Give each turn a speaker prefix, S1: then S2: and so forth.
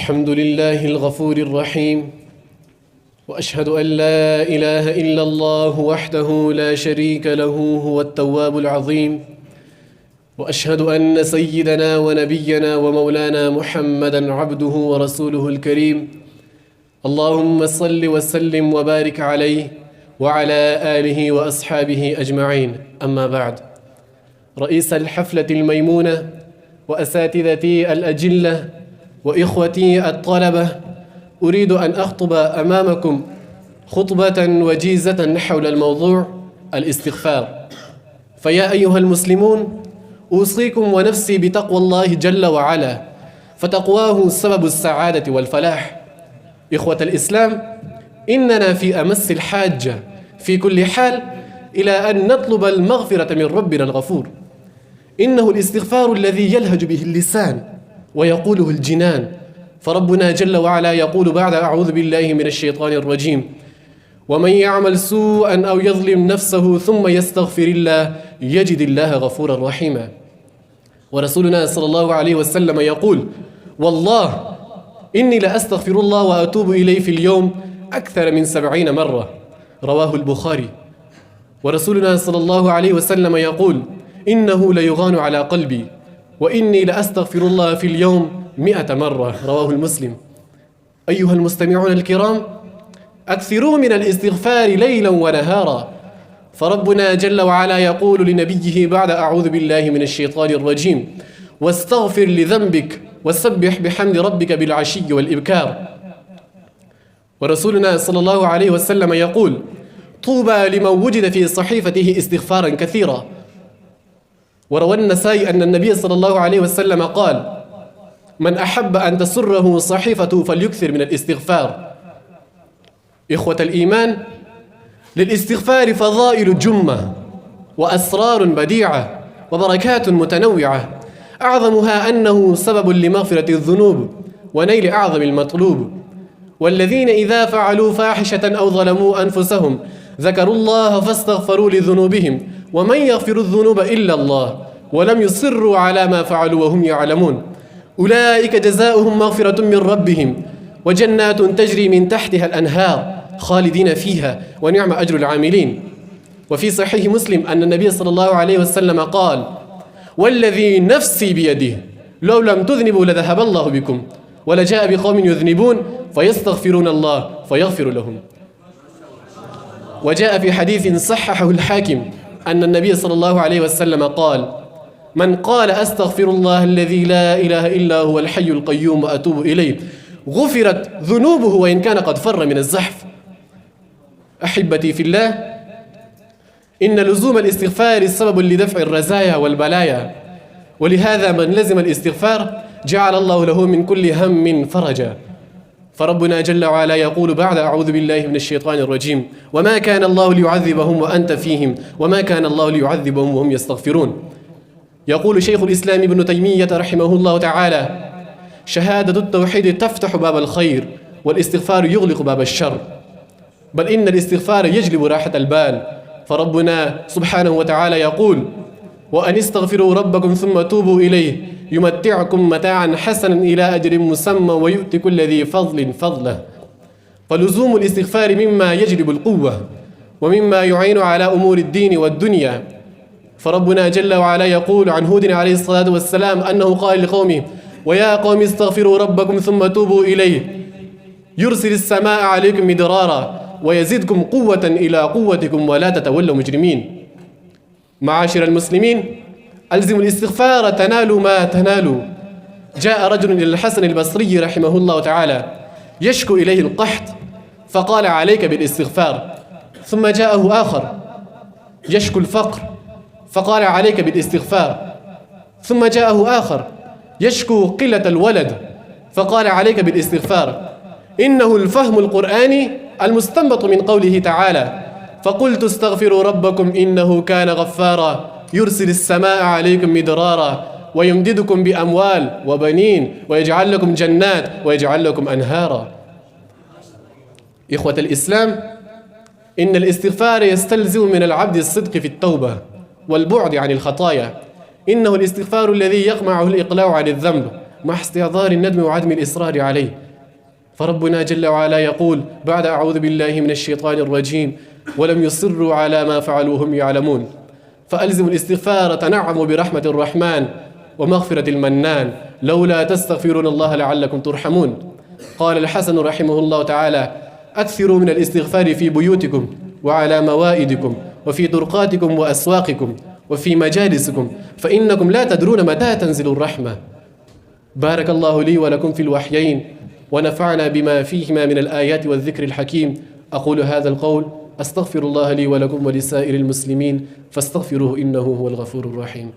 S1: الحمد لله الغفور الرحيم، وأشهد أن لا إله إلا الله وحده لا شريك له هو التواب العظيم، وأشهد أن سيدنا ونبينا ومولانا محمدًا عبده ورسوله الكريم. اللهم صل وسلم وبارك عليه وعلى آله وأصحابه أجمعين. أما بعد، رئيس الحفلة الميمونة وأساتذتي الأجلة وإخوتي الطلبة، أريد أن أخطب أمامكم خطبة وجيزة حول الموضوع الاستغفار. فيا أيها المسلمون، أوصيكم ونفسي بتقوى الله جل وعلا، فتقواه سبب السعادة والفلاح. إخوة الإسلام، إننا في أمس الحاجة في كل حال إلى أن نطلب المغفرة من ربنا الغفور. إنه الاستغفار الذي يلهج به اللسان ويقوله الجنان، فربنا جل وعلا يقول بعد أعوذ بالله من الشيطان الرجيم: ومن يعمل سوءا أو يظلم نفسه ثم يستغفر الله يجد الله غفورا رحيما. ورسولنا صلى الله عليه وسلم يقول: والله إني لأستغفر الله وأتوب إليه في اليوم أكثر من 70 مرة، رواه البخاري. ورسولنا صلى الله عليه وسلم يقول: إنه ليغان على قلبي وإني لأستغفر الله في اليوم 100 مرة، رواه المسلم. أيها المستمعون الكرام، أكثروا من الاستغفار ليلا ونهارا، فربنا جل وعلا يقول لنبيه بعد أعوذ بالله من الشيطان الرجيم: واستغفر لذنبك وسبح بحمد ربك بالعشي والإبكار. ورسولنا صلى الله عليه وسلم يقول: طوبى لمن وجد في صحيفته استغفارا كثيرا. وروى النسائي أن النبي صلى الله عليه وسلم قال: من أحب أن تسره صحيفته فليكثر من الاستغفار. إخوة الإيمان، للاستغفار فضائل جمة وأسرار بديعة وبركات متنوعة، أعظمها أنه سبب لمغفرة الذنوب ونيل أعظم المطلوب. والذين إذا فعلوا فاحشة أو ظلموا أنفسهم ذكروا الله فاستغفروا لذنوبهم ومن يغفر الذنوب إلا الله ولم يصروا على ما فعلوا وهم يعلمون أولئك جزاؤهم مغفرة من ربهم وجنات تجري من تحتها الأنهار خالدين فيها ونعم أجر العاملين. وفي صحيح مسلم أن النبي صلى الله عليه وسلم قال: والذي نفسي بيده لو لم تذنبوا لذهب الله بكم ولجاء بقوم يذنبون فيستغفرون الله فيغفر لهم. وجاء في حديث صححه الحاكم أن النبي صلى الله عليه وسلم قال: من قال أستغفر الله الذي لا إله إلا هو الحي القيوم وأتوب إليه غفرت ذنوبه وإن كان قد فر من الزحف. أحبتي في الله، إن لزوم الاستغفار سبب لدفع الرزايا والبلايا، ولهذا من لزم الاستغفار جعل الله له من كل هم فرجا. فربنا جل وعلا يقول بعد أعوذ بالله من الشيطان الرجيم: وما كان الله ليعذبهم وأنت فيهم وما كان الله ليعذبهم وهم يستغفرون. يقول شيخ الإسلام ابن تيمية رحمه الله تعالى: شهادة التوحيد تفتح باب الخير والاستغفار يغلق باب الشر، بل إن الاستغفار يجلب راحة البال. فربنا سبحانه وتعالى يقول: وأن استغفروا ربكم ثم توبوا إليه يمتعكم متاعا حسنا إلى أجل مسمى ويؤتي كل ذي فضل فضله. فلزوم الاستغفار مما يجلب القوة ومما يعين على أمور الدين والدنيا. فربنا جل وعلا يقول عن هود عليه الصلاة والسلام أنه قال لقومه: ويا قوم استغفروا ربكم ثم توبوا إليه يرسل السماء عليكم مدرارا ويزدكم قوة إلى قوتكم ولا تتولوا مجرمين. معاشر المسلمين، ألزموا الاستغفار تنالوا ما تنالوا. جاء رجل إلى الحسن البصري رحمه الله تعالى يشكو إليه القحط فقال: عليك بالاستغفار. ثم جاءه آخر يشكو الفقر فقال: عليك بالاستغفار. ثم جاءه آخر يشكو قلة الولد فقال: عليك بالاستغفار. إنه الفهم القرآني المستنبط من قوله تعالى: فقلت استغفروا ربكم إنه كان غفارا يرسل السماء عليكم مدرارا ويمددكم بأموال وبنين ويجعل لكم جنات ويجعل لكم أنهارا. إخوة الإسلام، إن الاستغفار يستلزم من العبد الصدق في التوبة والبعد عن الخطايا. إنه الاستغفار الذي يقمعه الإقلاع عن الذنب مع استحضار الندم وعدم الإصرار عليه. فربنا جل وعلا يقول بعد أعوذ بالله من الشيطان الرجيم ولم يصروا على ما فعلوا وهم يعلمون. فألزموا الاستغفار تنعموا برحمة الرحمن ومغفرة المنان لولا تستغفرون الله لعلكم ترحمون. قال الحسن رحمه الله تعالى أكثروا من الاستغفار في بيوتكم وعلى موائدكم وفي طرقاتكم وأسواقكم وفي مجالسكم فإنكم لا تدرون متى تنزل الرحمة. بارك الله لي ولكم في الوحيين ونفعنا بما فيهما من الآيات والذكر الحكيم. أقول هذا القول أستغفر الله لي ولكم ولسائر المسلمين فاستغفروه إنه هو الغفور الرحيم.